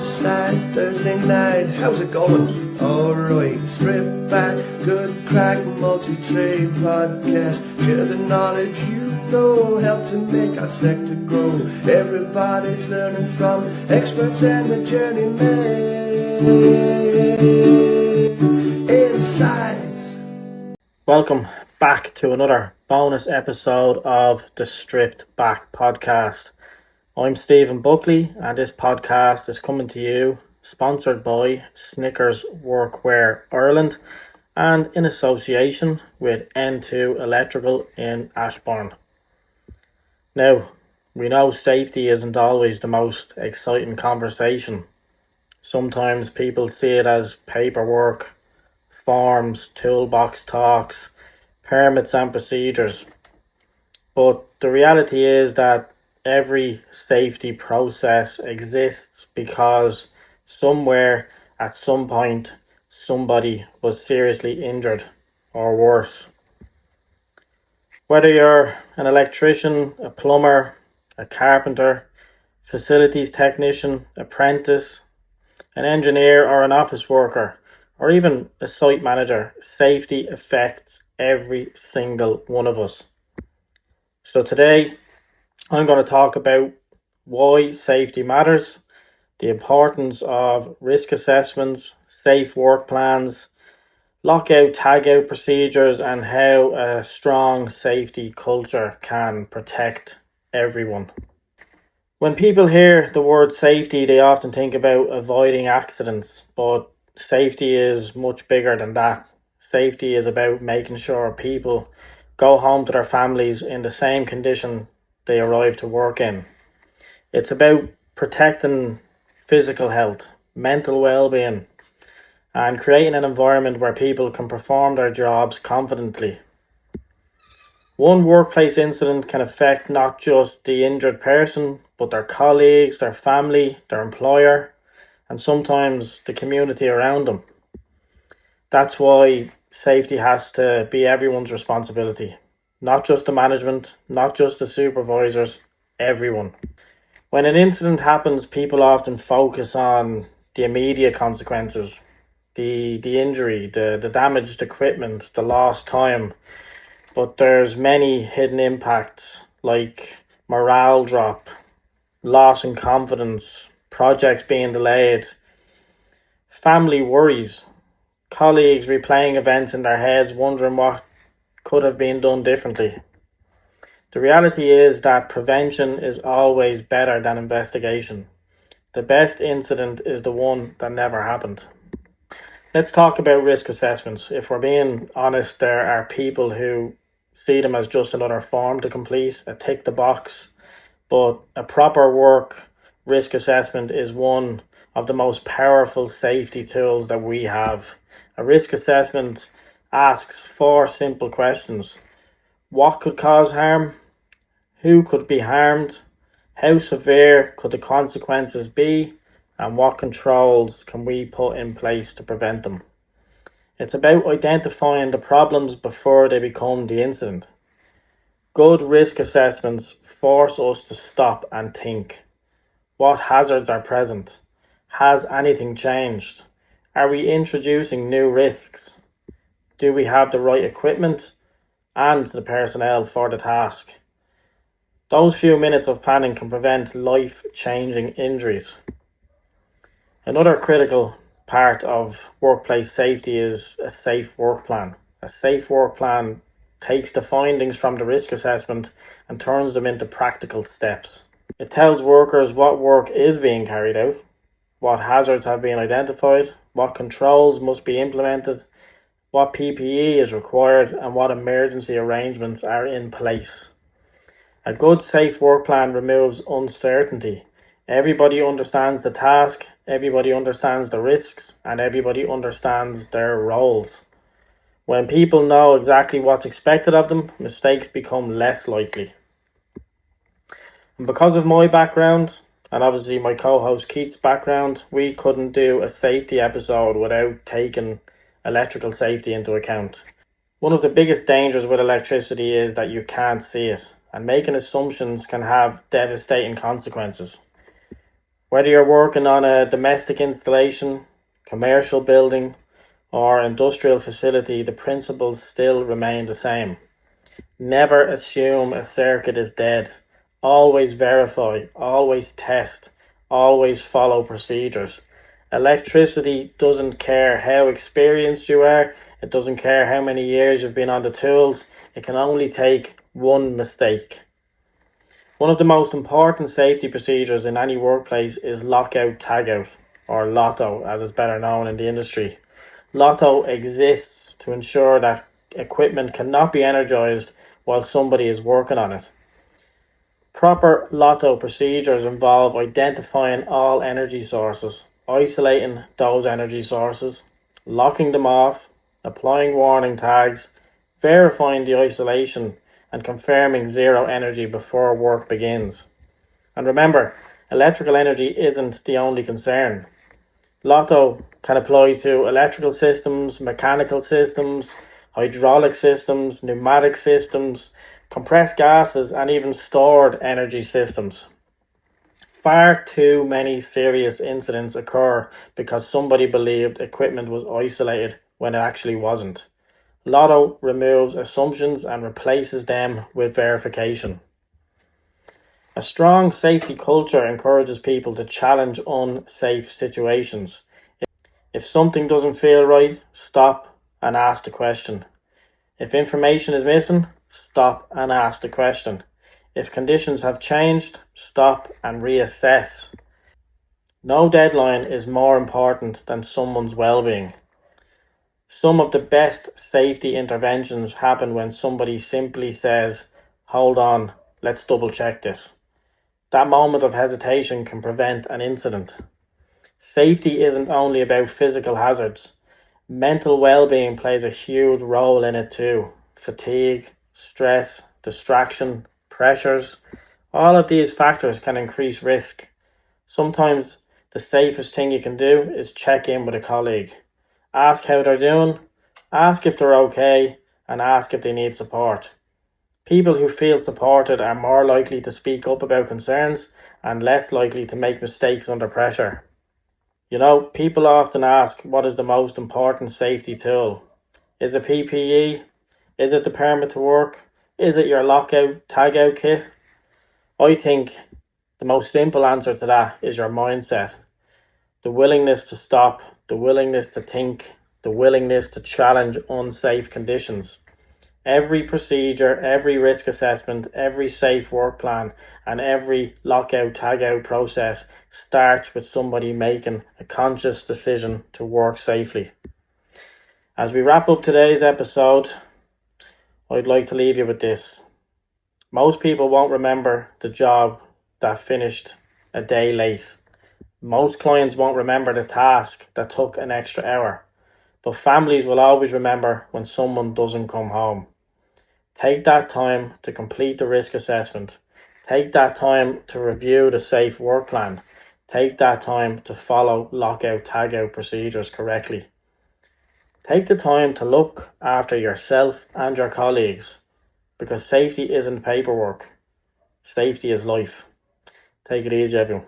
inside. Thursday night, how's it going? Alright, strip back, good crack, multi-trade podcast. Share the knowledge you know, help to make our sector grow. Everybody's learning from experts and the journeyman. Insights. Welcome back to another bonus episode of the Stripped Back podcast. I'm Stephen Buckley, and this podcast is coming to you sponsored by Snickers Workwear Ireland and in association with N2 Electrical in Ashbourne. Now, we know safety isn't always the most exciting conversation. Sometimes people see it as paperwork, forms, toolbox talks, permits and procedures. But the reality is that every safety process exists because somewhere at some point somebody was seriously injured or worse. Whether you're an electrician, a plumber, a carpenter, facilities technician, apprentice, an engineer or an office worker, or even a site manager, safety affects every single one of us. So today, I'm going to talk about why safety matters, the importance of risk assessments, safe work plans, lockout, tagout procedures, and how a strong safety culture can protect everyone. When people hear the word safety, they often think about avoiding accidents, but safety is much bigger than that. Safety is about making sure people go home to their families in the same condition they arrive to work in. It's about protecting physical health, mental well-being, and creating an environment where people can perform their jobs confidently. One workplace incident can affect not just the injured person, but their colleagues, their family, their employer, and sometimes the community around them. That's why safety has to be everyone's responsibility. Not just the management, not just the supervisors, everyone. When an incident happens, people often focus on the immediate consequences, the injury, the damaged equipment, the lost time. But there's many hidden impacts like morale drop, loss in confidence, projects being delayed, family worries, colleagues replaying events in their heads wondering what could have been done differently. The reality is that prevention is always better than investigation. The best incident is the one that never happened. Let's talk about risk assessments. If we're being honest, there are people who see them as just another form to complete, a tick the box, but a proper work risk assessment is one of the most powerful safety tools that we have. A risk assessment asks 4 simple questions. What could cause harm? Who could be harmed? How severe could the consequences be? And what controls can we put in place to prevent them? It's about identifying the problems before they become the incident. Good risk assessments force us to stop and think. What hazards are present? Has anything changed? Are we introducing new risks? Do we have the right equipment and the personnel for the task? Those few minutes of planning can prevent life-changing injuries. Another critical part of workplace safety is a safe work plan. A safe work plan takes the findings from the risk assessment and turns them into practical steps. It tells workers what work is being carried out, what hazards have been identified, what controls must be implemented, what PPE is required, and what emergency arrangements are in place. A good safe work plan removes uncertainty. Everybody understands the task, everybody understands the risks, and everybody understands their roles. When people know exactly what's expected of them, mistakes become less likely. And because of my background, and obviously my co-host Keith's background, we couldn't do a safety episode without taking electrical safety into account. One of the biggest dangers with electricity is that you can't see it, and making assumptions can have devastating consequences. Whether you're working on a domestic installation, commercial building, or industrial facility, the principles still remain the same. Never assume a circuit is dead. Always verify, always test, always follow procedures. Electricity doesn't care how experienced you are, it doesn't care how many years you've been on the tools, it can only take one mistake. One of the most important safety procedures in any workplace is lockout tagout, or LOTO as it's better known in the industry. LOTO exists to ensure that equipment cannot be energized while somebody is working on it. Proper LOTO procedures involve identifying all energy sources, isolating those energy sources, locking them off, applying warning tags, verifying the isolation, and confirming zero energy before work begins. And remember, electrical energy isn't the only concern. LOTO can apply to electrical systems, mechanical systems, hydraulic systems, pneumatic systems, compressed gases, and even stored energy systems. Far too many serious incidents occur because somebody believed equipment was isolated when it actually wasn't. LOTO removes assumptions and replaces them with verification. A strong safety culture encourages people to challenge unsafe situations. If something doesn't feel right, stop and ask the question. If information is missing, stop and ask the question. If conditions have changed, stop and reassess. No deadline is more important than someone's well-being. Some of the best safety interventions happen when somebody simply says, "Hold on, let's double check this." That moment of hesitation can prevent an incident. Safety isn't only about physical hazards. Mental well-being plays a huge role in it too. Fatigue, stress, distraction, pressures, all of these factors can increase risk. Sometimes the safest thing you can do is check in with a colleague. Ask how they're doing, ask if they're okay, and ask if they need support. People who feel supported are more likely to speak up about concerns and less likely to make mistakes under pressure. You know, people often ask, what is the most important safety tool? Is it PPE? Is it the permit to work? Is it your lockout, tagout kit? I think the most simple answer to that is your mindset. The willingness to stop, the willingness to think, the willingness to challenge unsafe conditions. Every procedure, every risk assessment, every safe work plan, and every lockout, tagout process starts with somebody making a conscious decision to work safely. As we wrap up today's episode, I'd like to leave you with this. Most people won't remember the job that finished a day late. Most clients won't remember the task that took an extra hour. But families will always remember when someone doesn't come home. Take that time to complete the risk assessment. Take that time to review the safe work plan. Take that time to follow lockout, tagout procedures correctly. Take the time to look after yourself and your colleagues, because safety isn't paperwork. Safety is life. Take it easy, everyone.